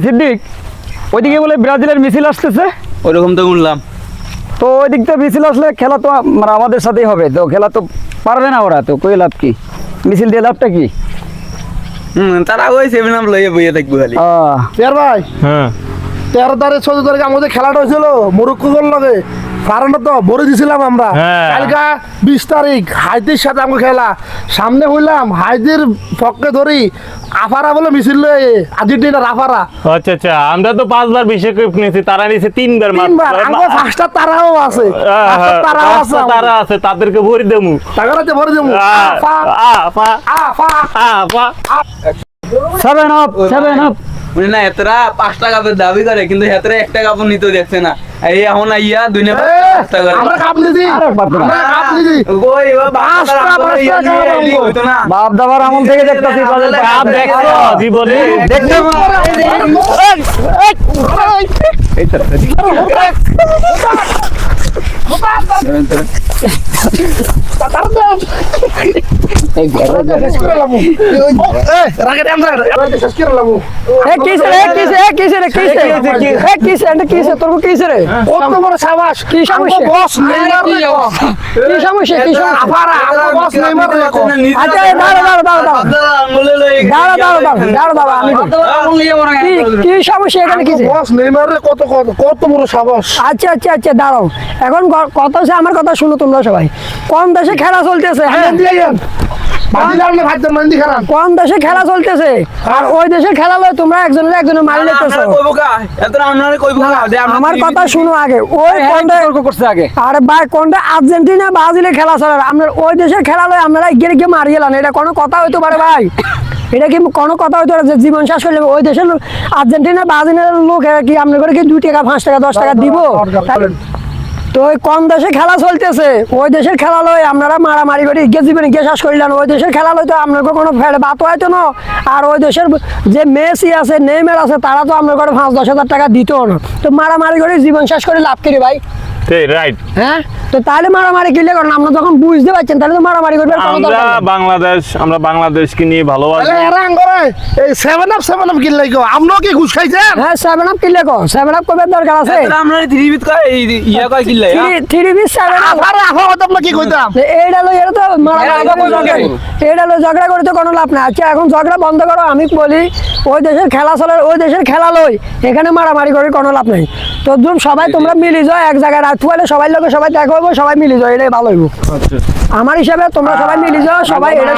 সিদ্দিক, ওইদিকে বলে ব্রাজিলের মিছিল আসতেছে, ওরকম তো শুনলাম। তো ওই দিক থেকে মিছিল আসলে খেলা তো আমাদের সাথেই হবে, তো খেলা তো পারবে না ওরা, তো কই লাভ কি, মিছিল দিয়ে লাভটা কি? তারা ওই 7 আপ লইয়ে বইয়ে থাকবো খালি। চেয়ার ভাই, হ্যাঁ 13 তারিখ 14 তারিখ আমাদের খেলাটা হয়েছিল মরক্কোর লগে, ফারানটা তো ভরে দিছিলাম আমরা। হ্যাঁ। কালকা 20 তারিখ হাইদের সাথে আমাকে খেলা, সামনে হইলাম হাইদের পক্ষে ধরি আফারা বলে মিছিল লয়ে আর্জেন্টিনার আফারা। আচ্ছা আচ্ছা, আমরা তো 5 বার বিশ্বকাপ নিয়েছি, তারা নিয়েছে 3 বার তিনবার আমার ফার্স্টটা তারাও আছে, তারাও আছে, তারা আছে, তাদেরকে ভরি দেমু। তাগরাতে ভরে দেবো আফা আফা আফা আফা। 7 আপ 7 আপ। মানে না এতরা 5টা কাপের দাবি করে, কিন্তু এতরা একটা কাপড় নিতেও দেখছে না। এই এখন আইয়া দুই না 5টা করে আমরা কাপ নিছি, আমরা কাপ নিছি। ওই হইতো না। বাপ দাবার আমল থেকে দেখতেছি কাপ দেখছো জীবনে? দেখতে কি সমস্যা এখানে কি? বস নেইমারের কত কত বড় সাহস। আচ্ছা আচ্ছা আচ্ছা, দাঁড়াও, এখন কথা হচ্ছে, আমার কথা শুনো তোমরা সবাই। কোন দেশে খেলা চলতেছে? কোন দেশে খেলা চলতেছে আর ওই দেশের খেলা লয় তোমরা একজনের একজনের মারি লেতেছো। আমার কথা শুনো আগে, ওই কোনটা করছে আগে, আরে ভাই কোনটা আর্জেন্টিনা ব্রাজিলের খেলা চলে, আপনার ওই দেশের খেলা লয় আপনারা গিয়ে গিয়ে মারি গেলেন, এটা কোনো কথা হইতে পারে ভাই? এটা কি কোনো কথা হইতে পারে যে জীবন শেষ করলে ওই দেশের আর্জেন্টিনা ব্রাজিলের লোক কি আপনার করে কি 2 টাকা 5 টাকা 10 টাকা দিব? তো ওই কোন দেশে খেলা চলতেছে ওই দেশের খেলা লয় আপনারা মারামারি করে গিয়ে জীবনে গিয়ে শেষ করিলেন। ওই দেশের খেলা লয় তো আপনার কোনো ফেলে বাত হয়তো না। আর ওই দেশের যে মেসি আছে নেইমার আছে তারা তো আপনার করে 5-10 হাজার টাকা দিত না, তো মারামারি করে জীবন শেষ করে লাভ করি ভাই? রাইট। হ্যাঁ, তো তাহলে মারামারি কিনলে করেন, আমরা যখন বুঝতে পারছেন তাহলে তো মারামারি করবে। আমরা বাংলাদেশকে নিয়ে ভালোবাসি। এই 7 আপ কিনলে গো, আমরাও কি ঘুষ খাইছেন? হ্যাঁ 7 আপ কিনলে কো, 7 আপ করবে দরকার আছে। আমরা 3 বিট কয় ইয়া কয় কিল্লা 3 পিস 7 আপ আরে আফা কথা আমরা কি কইতাম? এইটা লই এরা তো মারামারি, এইটা লই ঝগড়া করে তো কোনো লাভ নাই। আচ্ছা এখন ঝগড়া বন্ধ করো, আমি বলি ওই দেশের খেলা চলে, ওই দেশের খেলা লই, এখানে মারামারি করে কোনো লাভ নাই। তো সবাই তোমরা মিলি যাও এক জায়গায়, রাত হলে সবাই লোকে সবাই দেখা হইব, সবাই মিলি যাও, এটাই ভালো হইব আমার হিসাবে। তোমরা সবাই মিলি যাও, সবাই এটা